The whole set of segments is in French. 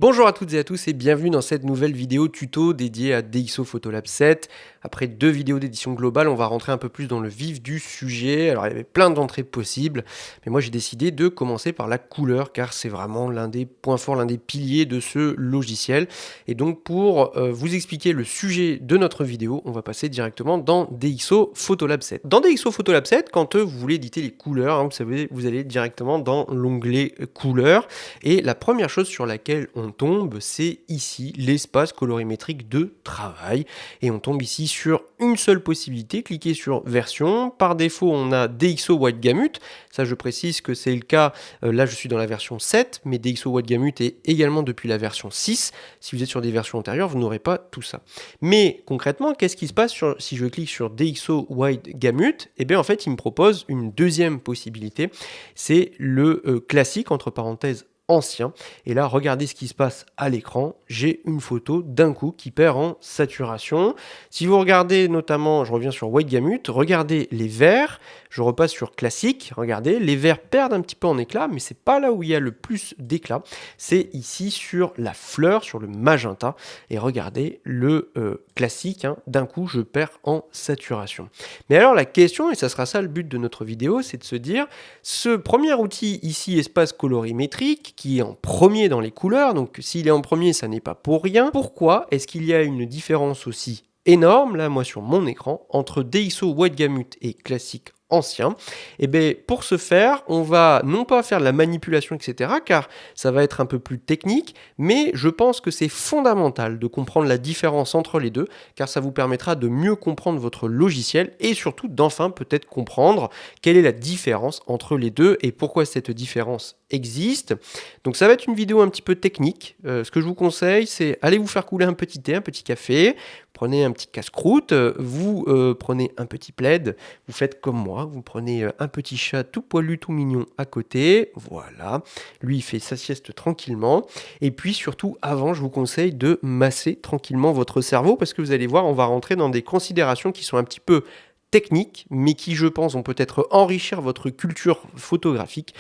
Bonjour à toutes et à tous et bienvenue dans cette nouvelle vidéo tuto dédiée à DxO Photolab 7. Après 2 vidéos d'édition globale, on va rentrer un peu plus dans le vif du sujet. Alors il y avait plein d'entrées possibles, mais moi j'ai décidé de commencer par la couleur car c'est vraiment l'un des points forts, l'un des piliers de ce logiciel. Et donc pour vous expliquer le sujet de notre vidéo, on va passer directement dans DxO Photolab 7. Dans DxO Photolab 7, quand vous voulez éditer les couleurs, vous savez, vous allez directement dans l'onglet couleurs. Et la première chose sur laquelle on tombe, c'est ici l'espace colorimétrique de travail. Et on tombe ici sur une seule possibilité, cliquez sur version. Par défaut, on a DxO White Gamut. Ça, je précise que c'est le cas, là je suis dans la version 7, mais DxO White Gamut est également depuis la version 6. Si vous êtes sur des versions antérieures, vous n'aurez pas tout ça. Mais concrètement, qu'est-ce qui se passe si je clique sur DxO White Gamut? Eh bien en fait, il me propose une deuxième possibilité. C'est le classique, entre parenthèses, ancien. Et là, regardez ce qui se passe à l'écran. J'ai une photo d'un coup qui perd en saturation. Si vous regardez notamment, je reviens sur White Gamut, regardez les verts. Je repasse sur classique. Regardez, les verts perdent un petit peu en éclat, mais c'est pas là où il y a le plus d'éclat. C'est ici sur la fleur, sur le magenta. Et regardez le classique. D'un coup, je perds en saturation. Mais alors la question, et ça sera ça le but de notre vidéo, c'est de se dire, ce premier outil ici, espace colorimétrique, qui est en premier dans les couleurs, donc s'il est en premier, ça n'est pas pour rien. Pourquoi est-ce qu'il y a une différence aussi énorme, là moi sur mon écran, entre DxO White Gamut et classique ancien? Et bien pour ce faire, on va non pas faire de la manipulation, etc., car ça va être un peu plus technique, mais je pense que c'est fondamental de comprendre la différence entre les deux, car ça vous permettra de mieux comprendre votre logiciel et surtout d'enfin peut-être comprendre quelle est la différence entre les deux et pourquoi cette différence existe. Donc ça va être une vidéo un petit peu technique. Ce que je vous conseille, c'est aller vous faire couler un petit thé, un petit café, prenez un petit casse-croûte, vous prenez un petit plaid, vous faites comme moi, vous prenez un petit chat tout poilu, tout mignon à côté, voilà, lui il fait sa sieste tranquillement, et puis surtout avant je vous conseille de masser tranquillement votre cerveau, parce que vous allez voir, on va rentrer dans des considérations qui sont un petit peu techniques, mais qui, je pense, vont peut-être enrichir votre culture photographique.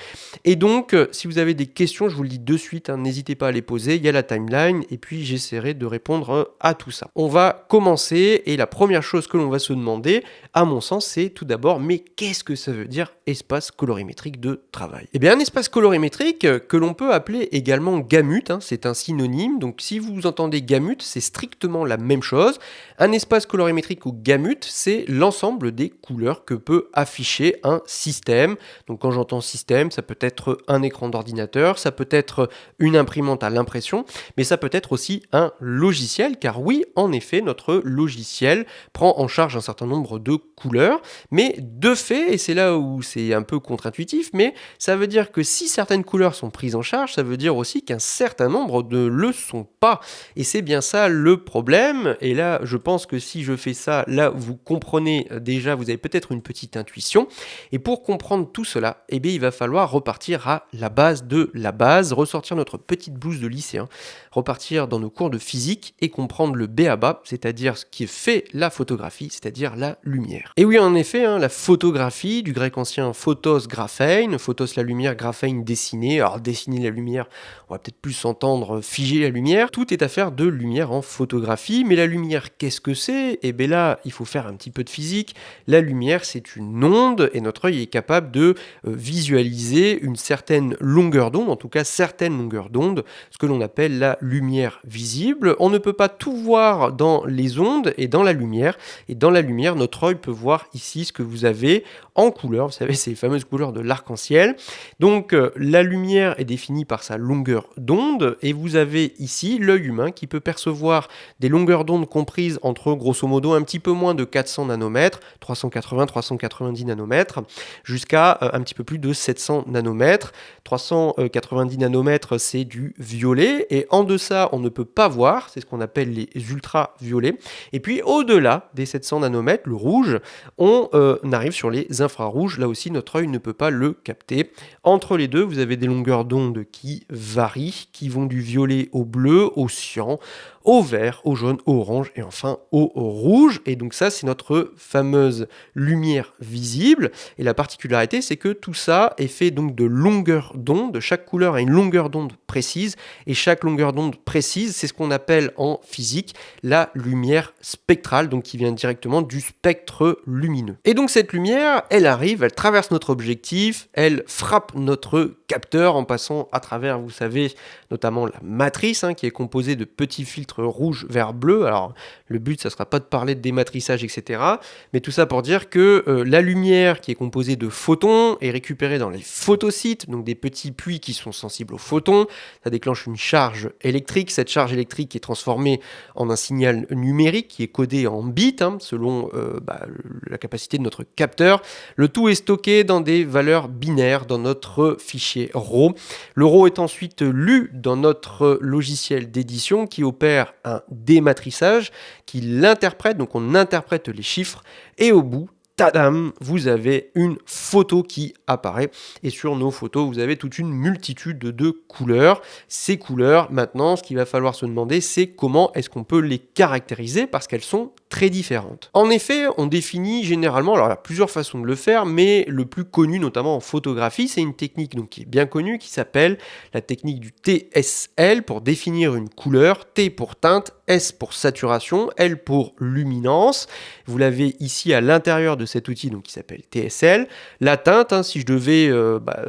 Et donc, si vous avez des questions, je vous le dis de suite, n'hésitez pas à les poser, il y a la timeline, et puis j'essaierai de répondre à tout ça. On va commencer, et la première chose que l'on va se demander, à mon sens, c'est tout d'abord, mais qu'est-ce que ça veut dire espace colorimétrique de travail? Eh bien, un espace colorimétrique que l'on peut appeler également gamut, c'est un synonyme, donc si vous entendez gamut, c'est strictement la même chose. Un espace colorimétrique ou gamut, c'est l'ensemble des couleurs que peut afficher un système. Donc quand j'entends système, ça peut être un écran d'ordinateur, ça peut être une imprimante à l'impression, mais ça peut être aussi un logiciel, car oui, en effet, notre logiciel prend en charge un certain nombre de couleurs, mais de fait, et c'est là où c'est un peu contre-intuitif, mais ça veut dire que si certaines couleurs sont prises en charge, ça veut dire aussi qu'un certain nombre ne le sont pas. Et c'est bien ça le problème, et là, je pense que si je fais ça, là, vous comprenez déjà, vous avez peut-être une petite intuition. Et pour comprendre tout cela, eh bien, il va falloir repartir à la base de la base, ressortir notre petite blouse de lycéen, repartir dans nos cours de physique et comprendre le b.a.-ba, c'est-à-dire ce qui fait la photographie, c'est-à-dire la lumière. Et oui, en effet, la photographie, du grec ancien photos, graphein, photos la lumière, graphein dessiner. Alors dessiner la lumière, on va peut-être plus s'entendre figer la lumière. Tout est affaire de lumière en photographie, mais la lumière, qu'est-ce que c'est? Et bien là, il faut faire un petit peu de physique. La lumière, c'est une onde et notre œil est capable de visualiser une certaine longueur d'onde, en tout cas certaines longueurs d'onde, ce que l'on appelle la lumière visible. On ne peut pas tout voir dans les ondes et dans la lumière. Et dans la lumière, notre œil peut voir ici ce que vous avez en couleur. Vous savez, ces fameuses couleurs de l'arc-en-ciel. Donc la lumière est définie par sa longueur d'onde et vous avez ici l'œil humain qui peut percevoir des longueurs d'onde comprises entre grosso modo un petit peu moins de 400 nanomètres, 380-390 nanomètres, jusqu'à un petit peu plus de 700 nanomètres. 390 nanomètres, c'est du violet, et en deçà, on ne peut pas voir, c'est ce qu'on appelle les ultraviolets. Et puis, au-delà des 700 nanomètres, le rouge, on arrive sur les infrarouges. Là aussi, notre œil ne peut pas le capter. Entre les deux, vous avez des longueurs d'onde qui varient, qui vont du violet au bleu, au cyan, au vert, au jaune, au orange et enfin au rouge. Et donc ça, c'est notre fameux fameuse lumière visible. Et la particularité, c'est que tout ça est fait donc de longueurs d'onde. Chaque couleur a une longueur d'onde précise. Et chaque longueur d'onde précise, c'est ce qu'on appelle en physique la lumière spectrale, donc qui vient directement du spectre lumineux. Et donc cette lumière, elle arrive, elle traverse notre objectif, elle frappe notre capteur en passant à travers, vous savez, notamment la matrice, qui est composée de petits filtres rouge, vert, bleu. Alors le but, ça ne sera pas de parler de dématrissage, etc. Mais tout ça pour dire que la lumière qui est composée de photons est récupérée dans les photocites, donc des petits puits qui sont sensibles aux photons. Ça déclenche une charge électrique. Cette charge électrique est transformée en un signal numérique qui est codé en bits, selon la capacité de notre capteur. Le tout est stocké dans des valeurs binaires dans notre fichier RAW. Le RAW est ensuite lu dans notre logiciel d'édition qui opère un dématrissage, qui l'interprète, donc on interprète les chiffres, et au bout, tadam, vous avez une photo qui apparaît. Et sur nos photos, vous avez toute une multitude de couleurs. Ces couleurs, maintenant, ce qu'il va falloir se demander, c'est comment est-ce qu'on peut les caractériser parce qu'elles sont très différentes. En effet, on définit généralement, alors il y a plusieurs façons de le faire, mais le plus connu, notamment en photographie, c'est une technique donc, qui est bien connue, qui s'appelle la technique du TSL pour définir une couleur. T pour teinte, S pour saturation, L pour luminance. Vous l'avez ici à l'intérieur de cet outil donc, qui s'appelle TSL. La teinte, si je devais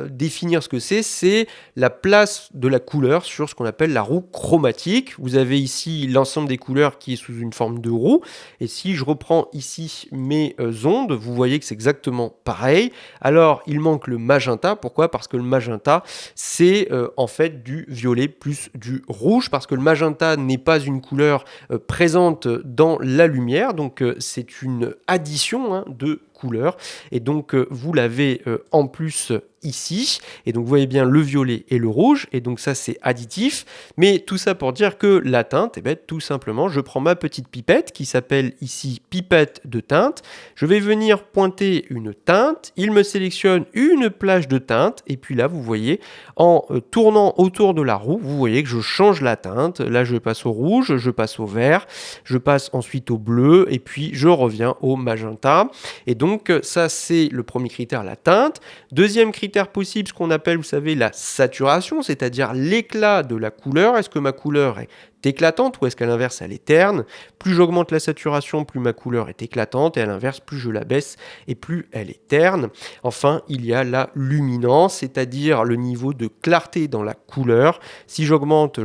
définir ce que c'est la place de la couleur sur ce qu'on appelle la roue chromatique. Vous avez ici l'ensemble des couleurs qui est sous une forme de roue. Et si je reprends ici mes ondes, vous voyez que c'est exactement pareil. Alors, il manque le magenta. Pourquoi ? Parce que le magenta, c'est en fait du violet plus du rouge. Parce que le magenta n'est pas une couleur présente dans la lumière. Donc, c'est une addition de couleurs. Et donc, vous l'avez en plus ici. Et donc, vous voyez bien le violet et le rouge. Et donc, ça, c'est additif. Mais tout ça pour dire que la teinte, tout simplement, je prends ma petite pipette qui s'appelle ici pipette de teinte. Je vais venir pointer une teinte. Il me sélectionne une plage de teinte. Et puis là, vous voyez, en tournant autour de la roue, vous voyez que je change la teinte. Là, je passe au rouge, je passe au vert, je passe ensuite au bleu et puis je reviens au magenta. Et donc, ça, c'est le premier critère, la teinte. Deuxième critère possible, ce qu'on appelle, vous savez, la saturation, c'est-à-dire l'éclat de la couleur. Est-ce que ma couleur est éclatante ou est-ce qu'à l'inverse elle est terne? Plus j'augmente la saturation, plus ma couleur est éclatante et à l'inverse, plus je la baisse et plus elle est terne. Enfin, il y a la luminance, c'est-à-dire le niveau de clarté dans la couleur. Si j'augmente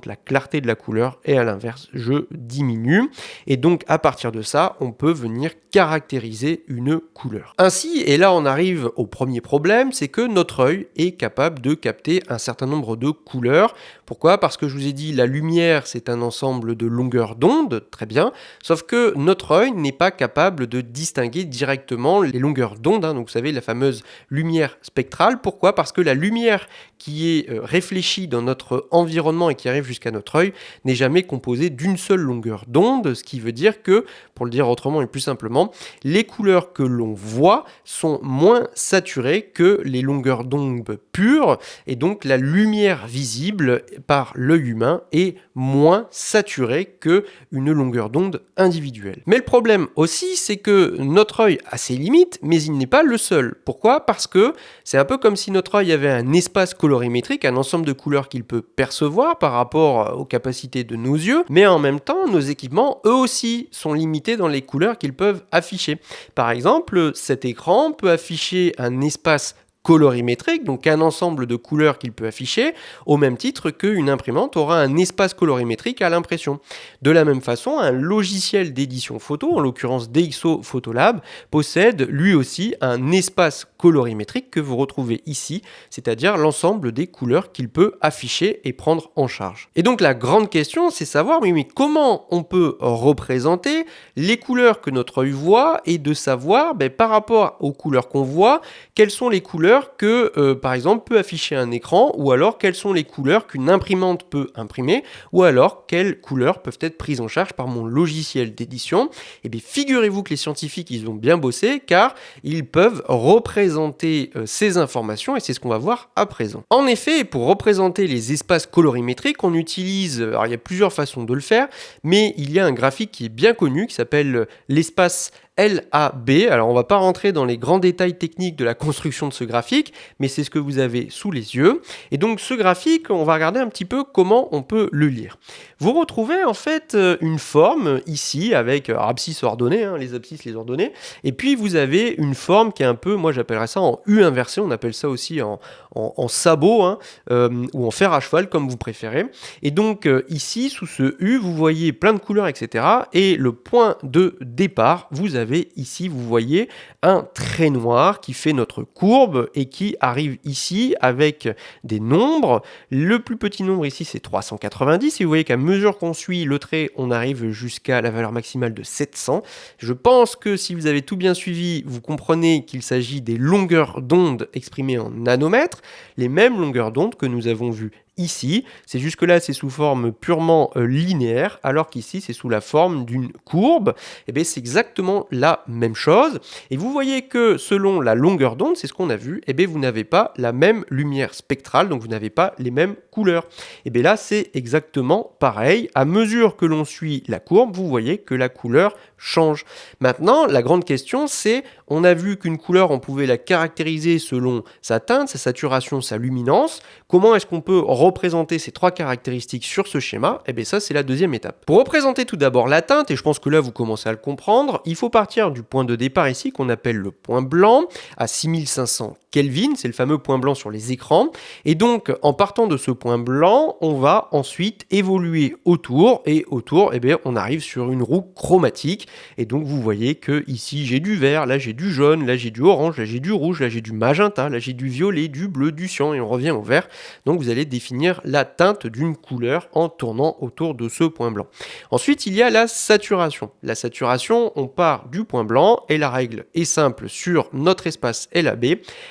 la clarté de la couleur et à l'inverse, je diminue. Et donc, à partir de ça, on peut venir caractériser une couleur. Ainsi, et là on arrive au premier problème, c'est que notre œil est capable de capter un certain nombre de couleurs. Pourquoi ? Parce que je vous ai dit, la lumière, c'est un ensemble de longueurs d'onde, très bien, sauf que notre œil n'est pas capable de distinguer directement les longueurs d'onde, donc vous savez, la fameuse lumière spectrale. Pourquoi ? Parce que la lumière qui est réfléchie dans notre environnement et qui arrive jusqu'à notre œil n'est jamais composée d'une seule longueur d'onde, ce qui veut dire que, pour le dire autrement et plus simplement, les couleurs que l'on voit sont moins saturées que les longueurs d'onde pures, et donc la lumière visible par l'œil humain est moins saturée que une longueur d'onde individuelle. Mais le problème aussi, c'est que notre œil a ses limites, mais il n'est pas le seul. Pourquoi ? Parce que c'est un peu comme si notre œil avait un espace colorimétrique, un ensemble de couleurs qu'il peut percevoir par rapport aux capacités de nos yeux, mais en même temps, nos équipements, eux aussi, sont limités dans les couleurs qu'ils peuvent afficher. Par exemple, cet écran peut afficher un espace colorimétrique, donc un ensemble de couleurs qu'il peut afficher, au même titre qu'une imprimante aura un espace colorimétrique à l'impression. De la même façon, un logiciel d'édition photo, en l'occurrence DxO Photolab, possède lui aussi un espace colorimétrique que vous retrouvez ici, c'est-à-dire l'ensemble des couleurs qu'il peut afficher et prendre en charge. Et donc la grande question, c'est savoir, mais comment on peut représenter les couleurs que notre œil voit et de savoir, par rapport aux couleurs qu'on voit, quelles sont les couleurs que, par exemple, peut afficher un écran, ou alors quelles sont les couleurs qu'une imprimante peut imprimer, ou alors quelles couleurs peuvent être prises en charge par mon logiciel d'édition. Et bien, figurez-vous que les scientifiques, ils ont bien bossé, car ils peuvent représenter ces informations, et c'est ce qu'on va voir à présent. En effet, pour représenter les espaces colorimétriques, on utilise, alors il y a plusieurs façons de le faire, mais il y a un graphique qui est bien connu, qui s'appelle l'espace LAB. Alors on va pas rentrer dans les grands détails techniques de la construction de ce graphique, mais c'est ce que vous avez sous les yeux. Et donc ce graphique, on va regarder un petit peu comment on peut le lire. Vous retrouvez en fait une forme ici avec abscisse ordonnée, les abscisses, les ordonnées, et puis vous avez une forme qui est un peu, moi j'appellerais ça en U inversé, on appelle ça aussi en sabot, ou en fer à cheval comme vous préférez. Et donc ici, sous ce U, vous voyez plein de couleurs, etc. Et le point de départ, vous avez ici, vous voyez un trait noir qui fait notre courbe et qui arrive ici avec des nombres. Le plus petit nombre ici, c'est 390. Et vous voyez qu'à mesure qu'on suit le trait, on arrive jusqu'à la valeur maximale de 700. Je pense que si vous avez tout bien suivi, vous comprenez qu'il s'agit des longueurs d'onde exprimées en nanomètres, les mêmes longueurs d'onde que nous avons vues ici. C'est jusque-là, c'est sous forme purement linéaire, alors qu'ici, c'est sous la forme d'une courbe. Et bien, c'est exactement la même chose. Et vous voyez que selon la longueur d'onde, c'est ce qu'on a vu, et bien, vous n'avez pas la même lumière spectrale, donc vous n'avez pas les mêmes couleurs. Et bien là, c'est exactement pareil. À mesure que l'on suit la courbe, vous voyez que la couleur change. Maintenant, la grande question, c'est, on a vu qu'une couleur, on pouvait la caractériser selon sa teinte, sa saturation, sa luminance. Comment est-ce qu'on peut représenter ces trois caractéristiques sur ce schéma? Eh bien ça, c'est la deuxième étape. Pour représenter tout d'abord la teinte, et je pense que là, vous commencez à le comprendre, il faut partir du point de départ ici, qu'on appelle le point blanc, à 6500 Kelvin, c'est le fameux point blanc sur les écrans. Et donc, en partant de ce point blanc, on va ensuite évoluer autour, et autour, eh bien, on arrive sur une roue chromatique. Et donc, vous voyez que ici, j'ai du vert, là, j'ai du jaune, là, j'ai du orange, là, j'ai du rouge, là, j'ai du magenta, là, j'ai du violet, du bleu, du cyan, et on revient au vert. Donc, vous allez définir la teinte d'une couleur en tournant autour de ce point blanc. Ensuite, il y a la saturation. La saturation, on part du point blanc, et la règle est simple sur notre espace LAB.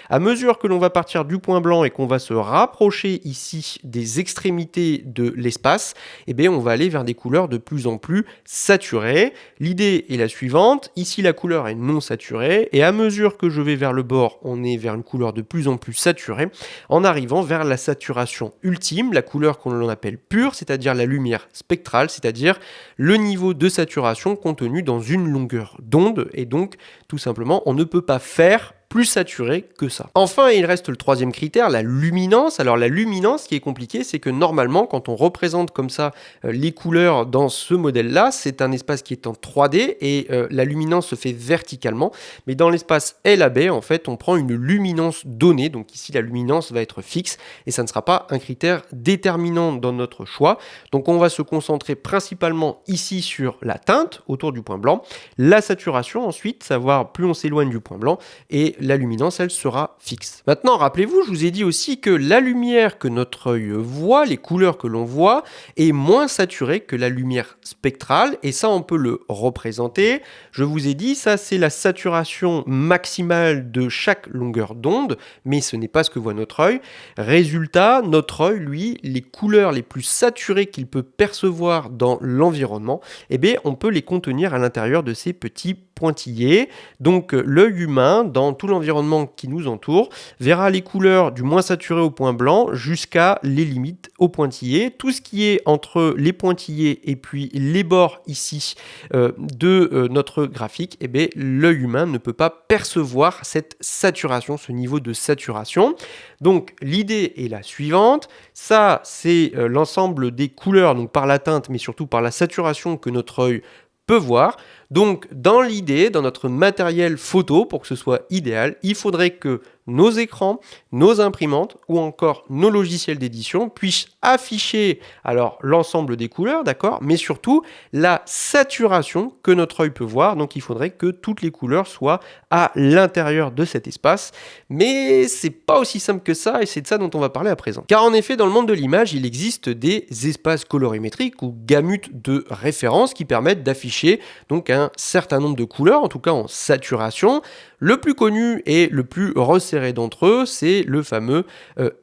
À mesure que l'on va partir du point blanc et qu'on va se rapprocher ici des extrémités de l'espace, eh bien on va aller vers des couleurs de plus en plus saturées. L'idée est la suivante, ici la couleur est non saturée, et à mesure que je vais vers le bord, on est vers une couleur de plus en plus saturée, en arrivant vers la saturation ultime, la couleur qu'on appelle pure, c'est-à-dire la lumière spectrale, c'est-à-dire le niveau de saturation contenu dans une longueur d'onde, et donc tout simplement on ne peut pas faire plus saturé que ça. Enfin, il reste le troisième critère, la luminance. Alors la luminance, ce qui est compliqué, c'est que normalement, quand on représente comme ça les couleurs dans ce modèle-là, c'est un espace qui est en 3D et la luminance se fait verticalement. Mais dans l'espace LAB, en fait, on prend une luminance donnée. Donc ici, la luminance va être fixe et ça ne sera pas un critère déterminant dans notre choix. Donc on va se concentrer principalement ici sur la teinte autour du point blanc, la saturation ensuite, savoir plus on s'éloigne du point blanc, et la luminance, elle sera fixe. Maintenant, rappelez-vous, je vous ai dit aussi que la lumière que notre œil voit, les couleurs que l'on voit, est moins saturée que la lumière spectrale, et ça, on peut le représenter. Je vous ai dit, ça, c'est la saturation maximale de chaque longueur d'onde, mais ce n'est pas ce que voit notre œil. Résultat, notre œil, lui, les couleurs les plus saturées qu'il peut percevoir dans l'environnement, eh bien, on peut les contenir à l'intérieur de ces petits pointillés. Donc l'œil humain, dans tout l'environnement qui nous entoure, verra les couleurs du moins saturé au point blanc jusqu'à les limites au pointillé. Tout ce qui est entre les pointillés et puis les bords ici de notre graphique, eh bien, l'œil humain ne peut pas percevoir cette saturation, ce niveau de saturation. Donc l'idée est la suivante, ça c'est l'ensemble des couleurs, donc par la teinte mais surtout par la saturation que notre œil peut voir. Donc dans l'idée, dans notre matériel photo, pour que ce soit idéal, il faudrait que nos écrans, nos imprimantes ou encore nos logiciels d'édition puissent afficher alors l'ensemble des couleurs, d'accord, mais surtout la saturation que notre œil peut voir. Donc il faudrait que toutes les couleurs soient à l'intérieur de cet espace, mais c'est pas aussi simple que ça et c'est de ça dont on va parler à présent. Car en effet, dans le monde de l'image, il existe des espaces colorimétriques ou gammutes de référence qui permettent d'afficher donc un certain nombre de couleurs, en tout cas en saturation. Le plus connu et le plus resserré d'entre eux, c'est le fameux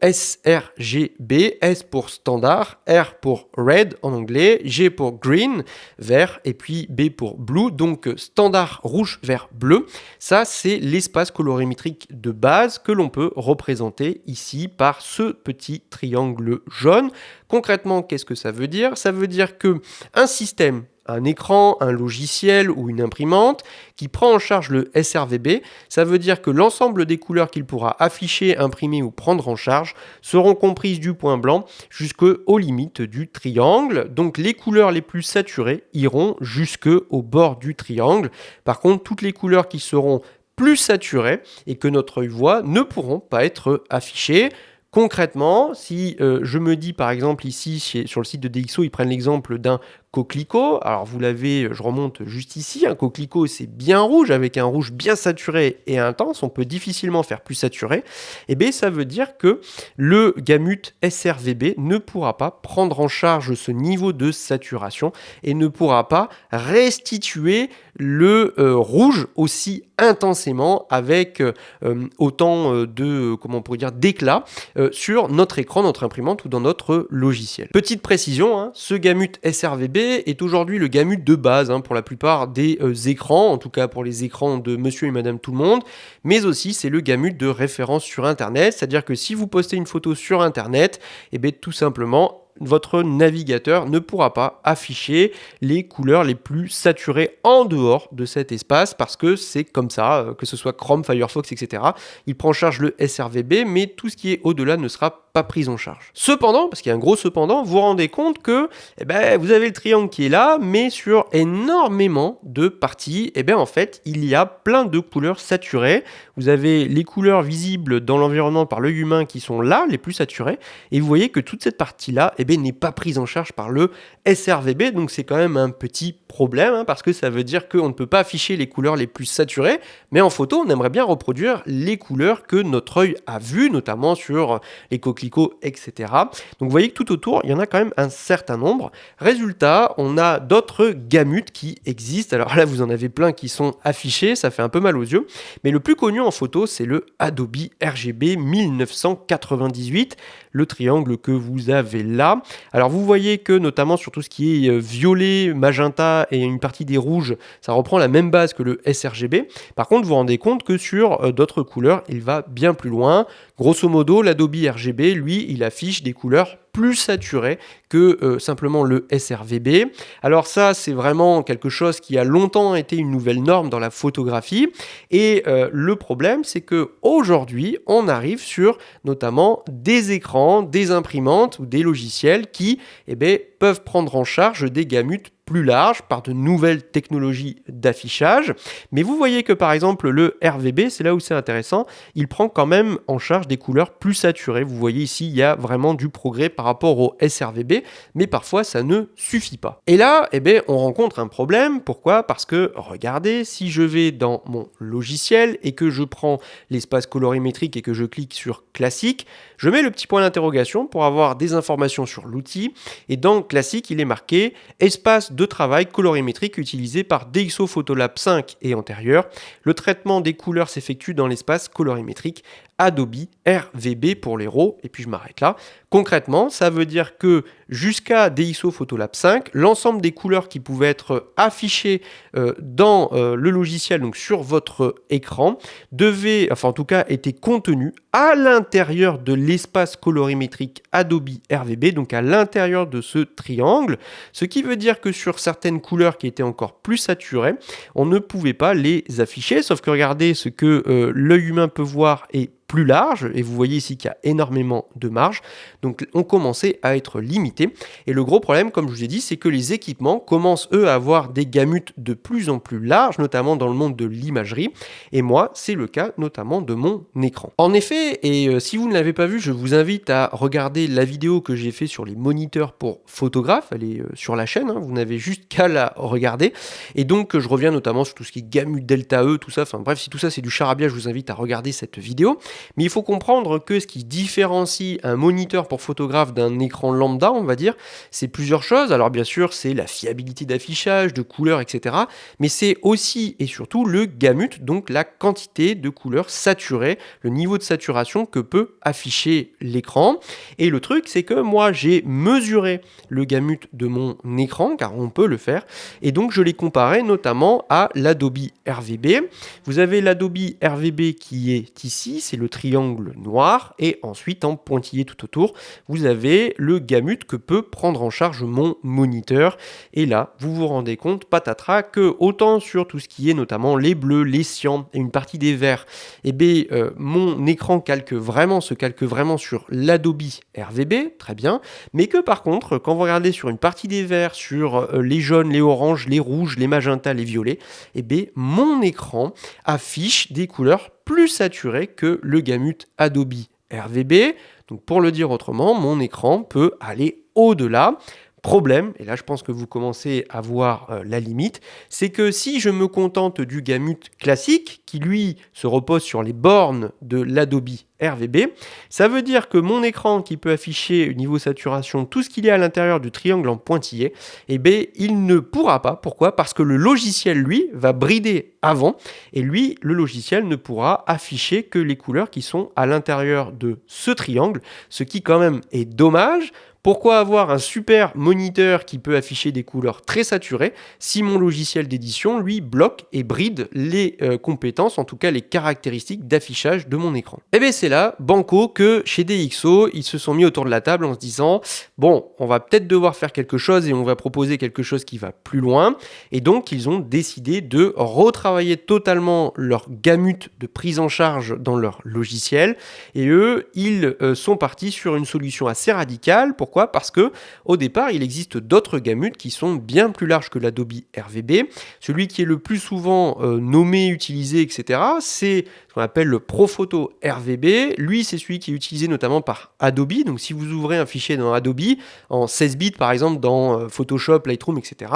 sRGB, S pour standard, R pour red en anglais, G pour green, vert, et puis B pour blue, donc standard rouge, vert, bleu. Ça, c'est l'espace colorimétrique de base que l'on peut représenter ici par ce petit triangle jaune. Concrètement, qu'est-ce que ça veut dire? Ça veut dire que un système, un écran, un logiciel ou une imprimante qui prend en charge le sRVB, ça veut dire que l'ensemble des couleurs qu'il pourra afficher, imprimer ou prendre en charge seront comprises du point blanc jusqu'aux limites du triangle. Donc les couleurs les plus saturées iront jusqu'au bord du triangle. Par contre, toutes les couleurs qui seront plus saturées et que notre œil voit ne pourront pas être affichées. Concrètement, si je me dis par exemple ici sur le site de DxO, ils prennent l'exemple d'un coquelicot. Alors vous l'avez, je remonte juste ici, un coquelicot c'est bien rouge avec un rouge bien saturé et intense, on peut difficilement faire plus saturé. Et bien ça veut dire que le gamut sRVB ne pourra pas prendre en charge ce niveau de saturation et ne pourra pas restituer le rouge aussi intensément avec autant de, comment on pourrait dire, d'éclat sur notre écran, notre imprimante ou dans notre logiciel. Petite précision, hein, ce gamut sRVB est aujourd'hui le gamut de base pour la plupart des écrans, en tout cas pour les écrans de monsieur et madame tout le monde, mais aussi c'est le gamut de référence sur internet, c'est-à-dire que si vous postez une photo sur internet, et bien tout simplement votre navigateur ne pourra pas afficher les couleurs les plus saturées en dehors de cet espace parce que c'est comme ça, que ce soit Chrome, Firefox, etc. Il prend en charge le sRVB, mais tout ce qui est au-delà ne sera pas pris en charge. Cependant, parce qu'il y a un gros cependant, vous vous rendez compte que vous avez le triangle qui est là, mais sur énormément de parties, en fait, il y a plein de couleurs saturées. Vous avez les couleurs visibles dans l'environnement par l'œil humain qui sont là, les plus saturées, et vous voyez que toute cette partie-là, n'est pas prise en charge par le sRVB, donc c'est quand même un petit problème, parce que ça veut dire qu'on ne peut pas afficher les couleurs les plus saturées, mais en photo, on aimerait bien reproduire les couleurs que notre œil a vues, notamment sur les coquelicots, etc. Donc vous voyez que tout autour, il y en a quand même un certain nombre. Résultat, on a d'autres gamut qui existent. Alors là, vous en avez plein qui sont affichés, ça fait un peu mal aux yeux, mais le plus connu en photo, c'est le Adobe RGB 1998, le triangle que vous avez là. Alors vous voyez que notamment sur tout ce qui est violet, magenta et une partie des rouges, ça reprend la même base que le sRGB. Par contre, vous vous rendez compte que sur d'autres couleurs, il va bien plus loin. Grosso modo, l'Adobe RGB, lui, il affiche des couleurs plus saturé que simplement le sRVB. Alors ça, c'est vraiment quelque chose qui a longtemps été une nouvelle norme dans la photographie. Et le problème, c'est que aujourd'hui, on arrive sur notamment des écrans, des imprimantes ou des logiciels qui peuvent prendre en charge des gamut plus larges par de nouvelles technologies d'affichage. Mais vous voyez que par exemple le RVB, c'est là où c'est intéressant, il prend quand même en charge des couleurs plus saturées. Vous voyez ici, il y a vraiment du progrès par rapport au sRVB, mais parfois ça ne suffit pas. Et là, on rencontre un problème. Pourquoi ? Parce que, regardez, si je vais dans mon logiciel et que je prends l'espace colorimétrique et que je clique sur classique, je mets le petit point d'interrogation pour avoir des informations sur l'outil. Et dans classique, il est marqué espace de travail colorimétrique utilisé par DxO Photolab 5 et antérieur. Le traitement des couleurs s'effectue dans l'espace colorimétrique Adobe RVB pour les RAW, et puis je m'arrête là. Concrètement, ça veut dire que jusqu'à DxO Photolab 5, l'ensemble des couleurs qui pouvaient être affichées dans le logiciel, donc sur votre écran, en tout cas, étaient contenues à l'intérieur de l'espace colorimétrique Adobe RVB, donc à l'intérieur de ce triangle, ce qui veut dire que sur certaines couleurs qui étaient encore plus saturées, on ne pouvait pas les afficher, sauf que regardez ce que l'œil humain peut voir est plus large, et vous voyez ici qu'il y a énormément de marge, donc on commençait à être limité. Et le gros problème, comme je vous ai dit, c'est que les équipements commencent eux à avoir des gamut de plus en plus larges, notamment dans le monde de l'imagerie, et moi c'est le cas notamment de mon écran. En effet, et si vous ne l'avez pas vu, je vous invite à regarder la vidéo que j'ai fait sur les moniteurs pour photographes, elle est sur la chaîne, vous n'avez juste qu'à la regarder, et donc je reviens notamment sur tout ce qui est gamut delta E, tout ça, enfin bref, si tout ça c'est du charabia, je vous invite à regarder cette vidéo. Mais il faut comprendre que ce qui différencie un moniteur pour photographe d'un écran lambda, on va dire, c'est plusieurs choses. Alors bien sûr, c'est la fiabilité d'affichage, de couleurs, etc. Mais c'est aussi et surtout le gamut, donc la quantité de couleurs saturées, le niveau de saturation que peut afficher l'écran. Et le truc, c'est que moi, j'ai mesuré le gamut de mon écran, car on peut le faire, et donc je l'ai comparé notamment à l'Adobe RVB. Vous avez l'Adobe RVB qui est ici, c'est le triangle noir et ensuite en pointillé tout autour, vous avez le gamut que peut prendre en charge mon moniteur. Et là, vous vous rendez compte, patatras, que autant sur tout ce qui est notamment les bleus, les cyans et une partie des verts, mon écran se calque vraiment sur l'Adobe RVB, très bien, mais que par contre, quand vous regardez sur une partie des verts, sur les jaunes, les oranges, les rouges, les magentas, les violets, mon écran affiche des couleurs plus saturées que le gamut Adobe RVB. Donc pour le dire autrement, mon écran peut aller au-delà. Problème, et là je pense que vous commencez à voir la limite, c'est que si je me contente du gamut classique, qui lui se repose sur les bornes de l'Adobe RVB, ça veut dire que mon écran qui peut afficher niveau saturation tout ce qu'il y a à l'intérieur du triangle en pointillé, il ne pourra pas. Pourquoi ? Parce que le logiciel, lui, va brider avant, et lui, le logiciel ne pourra afficher que les couleurs qui sont à l'intérieur de ce triangle, ce qui quand même est dommage. Pourquoi avoir un super moniteur qui peut afficher des couleurs très saturées si mon logiciel d'édition, lui, bloque et bride les compétences, en tout cas les caractéristiques d'affichage de mon écran? C'est là, banco, que chez DxO, ils se sont mis autour de la table en se disant « Bon, on va peut-être devoir faire quelque chose et on va proposer quelque chose qui va plus loin. » Et donc, ils ont décidé de retravailler totalement leur gamut de prise en charge dans leur logiciel. Et eux, ils sont partis sur une solution assez radicale. Pourquoi ? Parce que au départ, il existe d'autres gamut qui sont bien plus larges que l'Adobe RVB. Celui qui est le plus souvent nommé, utilisé, etc., c'est ce qu'on appelle le Profoto RVB. Lui, c'est celui qui est utilisé notamment par Adobe. Donc, si vous ouvrez un fichier dans Adobe, en 16 bits par exemple, dans Photoshop, Lightroom, etc.,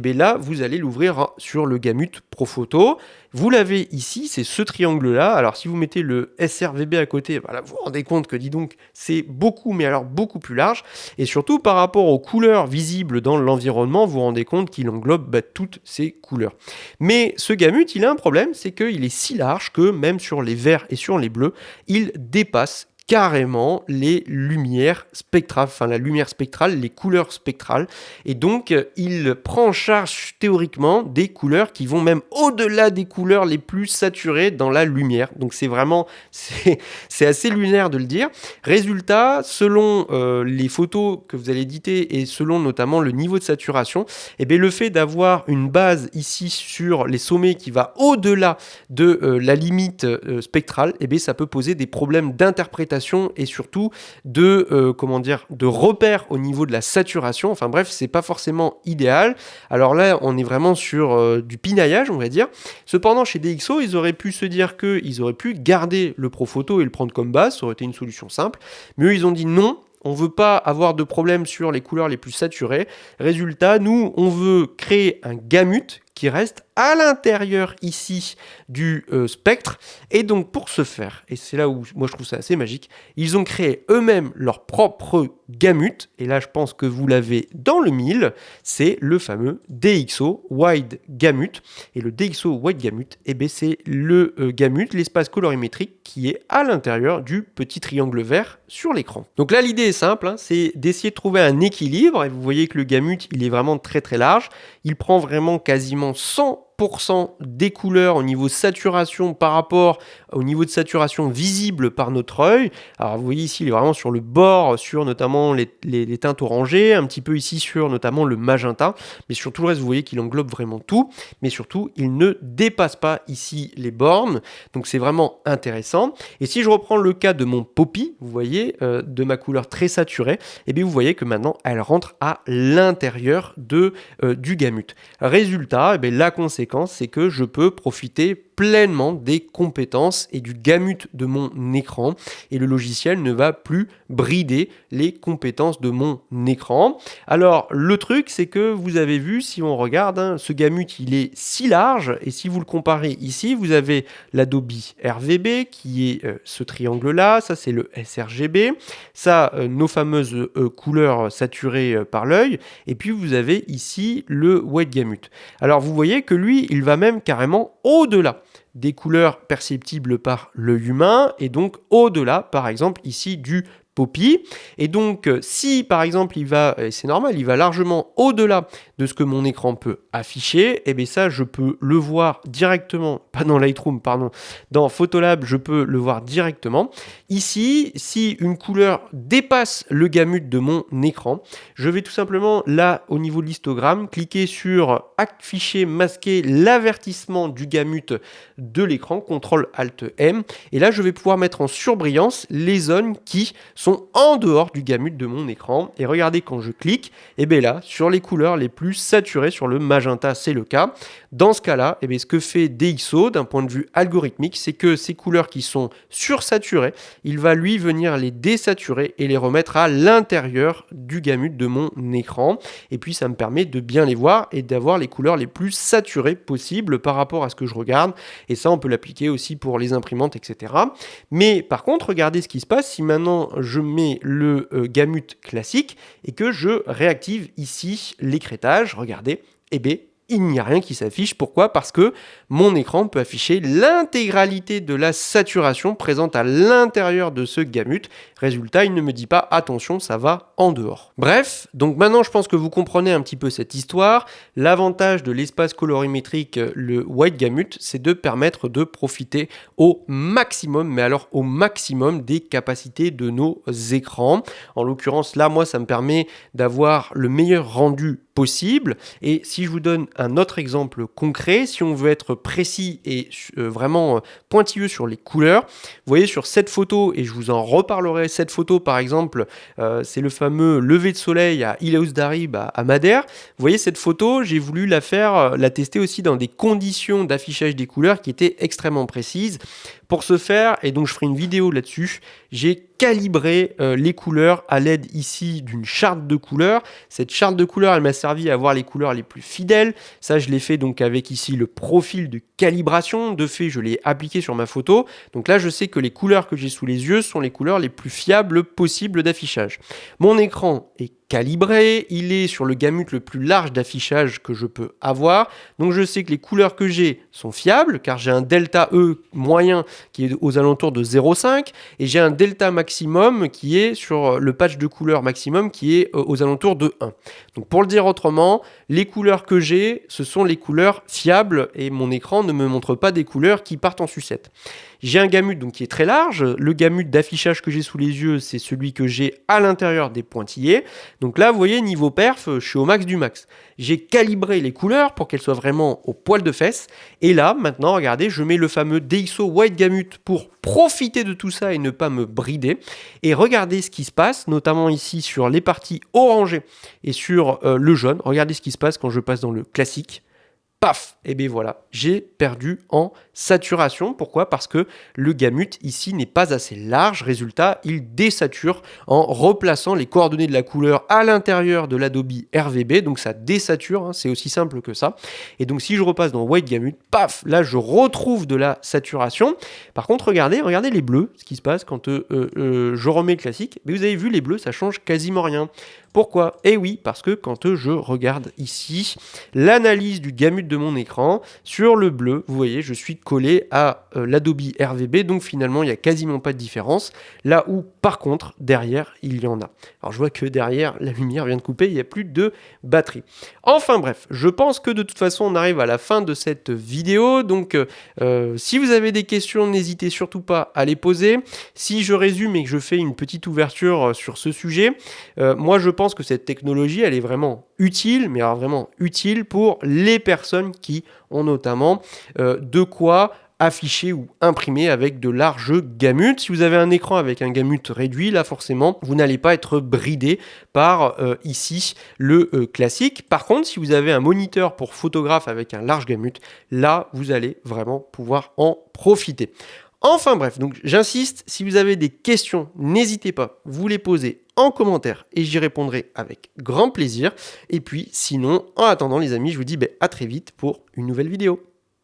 là, vous allez l'ouvrir sur le gamut Profoto. Vous l'avez ici, c'est ce triangle-là. Alors, si vous mettez le sRVB à côté, voilà, vous vous rendez compte que, dis donc, c'est beaucoup, mais alors beaucoup plus large. Et surtout, par rapport aux couleurs visibles dans l'environnement, vous vous rendez compte qu'il englobe toutes ces couleurs. Mais ce gamut, il a un problème, c'est qu'il est si large que même sur les verts et sur les bleus, il dépasse carrément les lumières spectrales, enfin la lumière spectrale, les couleurs spectrales. Et donc, il prend en charge théoriquement des couleurs qui vont même au-delà des couleurs les plus saturées dans la lumière. Donc, c'est assez lunaire de le dire. Résultat, selon les photos que vous allez éditer et selon notamment le niveau de saturation, le fait d'avoir une base ici sur les sommets qui va au-delà de la limite spectrale, ça peut poser des problèmes d'interprétation et surtout de repères au niveau de la saturation. Enfin bref, c'est pas forcément idéal. Alors là, on est vraiment sur du pinaillage, on va dire. Cependant, chez DxO, ils auraient pu se dire qu'ils auraient pu garder le Profoto et le prendre comme base. Ça aurait été une solution simple. Mais eux, ils ont dit non. On ne veut pas avoir de problème sur les couleurs les plus saturées. Résultat, nous, on veut créer un gamut qui reste à l'intérieur ici du spectre. Et donc pour ce faire, et c'est là où moi je trouve ça assez magique, ils ont créé eux-mêmes leur propre gamut. Et là je pense que vous l'avez dans le mille, c'est le fameux DxO Wide Gamut. Et le DxO Wide Gamut, c'est le gamut, l'espace colorimétrique qui est à l'intérieur du petit triangle vert sur l'écran. Donc là l'idée est simple, c'est d'essayer de trouver un équilibre. Et vous voyez que le gamut, il est vraiment très très large. Il prend vraiment quasiment 100% des couleurs au niveau saturation par rapport au niveau de saturation visible par notre œil. Alors vous voyez ici, il est vraiment sur le bord, sur notamment les teintes orangées, un petit peu ici sur notamment le magenta, mais sur tout le reste, vous voyez qu'il englobe vraiment tout, mais surtout, il ne dépasse pas ici les bornes, donc c'est vraiment intéressant. Et si je reprends le cas de mon Poppy, vous voyez, de ma couleur très saturée, vous voyez que maintenant, elle rentre à l'intérieur du gamut. Résultat, la conséquence, c'est que je peux profiter pleinement des compétences et du gamut de mon écran et le logiciel ne va plus brider les compétences de mon écran. Alors le truc, c'est que vous avez vu, si on regarde, ce gamut il est si large et si vous le comparez ici, vous avez l'Adobe RVB qui est ce triangle là, ça c'est le sRGB, ça nos fameuses couleurs saturées par l'œil, et puis vous avez ici le Wide Gamut. Alors vous voyez que lui, il va même carrément au-delà des couleurs perceptibles par l'œil humain et donc au-delà, par exemple, ici du Poppy. Et donc, si par exemple il va, et c'est normal, il va largement au-delà de ce que mon écran peut afficher, et bien ça, je peux le voir directement, pas dans Lightroom, pardon, dans Photolab, je peux le voir directement. Ici, si une couleur dépasse le gamut de mon écran, je vais tout simplement là, au niveau de l'histogramme, cliquer sur afficher, masquer l'avertissement du gamut de l'écran, CTRL-ALT-M, et là, je vais pouvoir mettre en surbrillance les zones qui sont en dehors du gamut de mon écran. Et regardez, quand je clique, et bien là, sur les couleurs les plus saturées, sur le magenta, c'est le cas. Dans ce cas-là, et bien ce que fait DxO d'un point de vue algorithmique, c'est que ces couleurs qui sont sursaturées, il va lui venir les désaturer et les remettre à l'intérieur du gamut de mon écran. Et puis ça me permet de bien les voir et d'avoir les couleurs les plus saturées possibles par rapport à ce que je regarde. Et ça, on peut l'appliquer aussi pour les imprimantes, etc. Mais par contre, regardez ce qui se passe si maintenant je mets le gamut classique et que je réactive ici l'écrêtage. Regardez, et bien il n'y a rien qui s'affiche. Pourquoi? Parce que mon écran peut afficher l'intégralité de la saturation présente à l'intérieur de ce gamut. Résultat, il ne me dit pas attention, ça va en dehors. Bref, donc maintenant je pense que vous comprenez un petit peu cette histoire. L'avantage de l'espace colorimétrique, le white gamut, c'est de permettre de profiter au maximum, mais alors au maximum des capacités de nos écrans. En l'occurrence, là, moi, ça me permet d'avoir le meilleur rendu possible. Et si je vous donne un autre exemple concret, si on veut être précis et vraiment pointilleux sur les couleurs, vous voyez sur cette photo, et je vous en reparlerai, cette photo par exemple, c'est le fameux lever de soleil à Ilaouz Darib à Madère. Vous voyez cette photo, j'ai voulu la tester aussi dans des conditions d'affichage des couleurs qui étaient extrêmement précises. Pour ce faire, et donc je ferai une vidéo là-dessus, j'ai calibré les couleurs à l'aide ici d'une charte de couleurs. Cette charte de couleurs, elle m'a servi à voir les couleurs les plus fidèles. Ça, je l'ai fait donc avec ici le profil de calibration. De fait, je l'ai appliqué sur ma photo. Donc là, je sais que les couleurs que j'ai sous les yeux sont les couleurs les plus fiables possibles d'affichage. Mon écran est calibré, il est sur le gamut le plus large d'affichage que je peux avoir. Donc je sais que les couleurs que j'ai sont fiables, car j'ai un delta E moyen qui est aux alentours de 0,5 et j'ai un delta maximum qui est sur le patch de couleurs maximum qui est aux alentours de 1. Donc pour le dire autrement, les couleurs que j'ai, ce sont les couleurs fiables et mon écran ne me montre pas des couleurs qui partent en sucette. J'ai un gamut donc qui est très large. Le gamut d'affichage que j'ai sous les yeux, c'est celui que j'ai à l'intérieur des pointillés. Donc là, vous voyez, niveau perf, je suis au max du max. J'ai calibré les couleurs pour qu'elles soient vraiment au poil de fesses. Et là, maintenant, regardez, je mets le fameux DxO White Gamut pour profiter de tout ça et ne pas me brider. Et regardez ce qui se passe, notamment ici sur les parties orangées et sur le jaune. Regardez ce qui se passe quand je passe dans le classique. Paf! Et bien voilà, j'ai perdu en saturation. Pourquoi? Parce que le gamut ici n'est pas assez large. Résultat, il désature en replaçant les coordonnées de la couleur à l'intérieur de l'Adobe RVB. Donc ça désature, hein, c'est aussi simple que ça. Et donc si je repasse dans White Gamut, paf! Là je retrouve de la saturation. Par contre, regardez les bleus, ce qui se passe quand je remets le classique. Mais vous avez vu, les bleus, ça change quasiment rien. Pourquoi? Eh oui, parce que quand je regarde ici l'analyse du gamut de mon écran, sur le bleu, vous voyez, je suis collé à l'Adobe RVB, donc finalement, il n'y a quasiment pas de différence, là où, par contre, derrière, il y en a. Alors, je vois que derrière, la lumière vient de couper, il n'y a plus de batterie. Enfin bref, je pense que de toute façon, on arrive à la fin de cette vidéo, donc si vous avez des questions, n'hésitez surtout pas à les poser. Si je résume et que je fais une petite ouverture sur ce sujet, moi, je pense que cette technologie, elle est vraiment utile, mais alors vraiment utile pour les personnes qui ont notamment de quoi afficher ou imprimer avec de larges gamut. Si vous avez un écran avec un gamut réduit, là forcément, vous n'allez pas être bridé par ici le classique. Par contre, si vous avez un moniteur pour photographe avec un large gamut, là, vous allez vraiment pouvoir en profiter. Enfin bref, donc j'insiste, si vous avez des questions, n'hésitez pas, vous les posez en commentaire et j'y répondrai avec grand plaisir. Et puis sinon, en attendant les amis, je vous dis à très vite pour une nouvelle vidéo.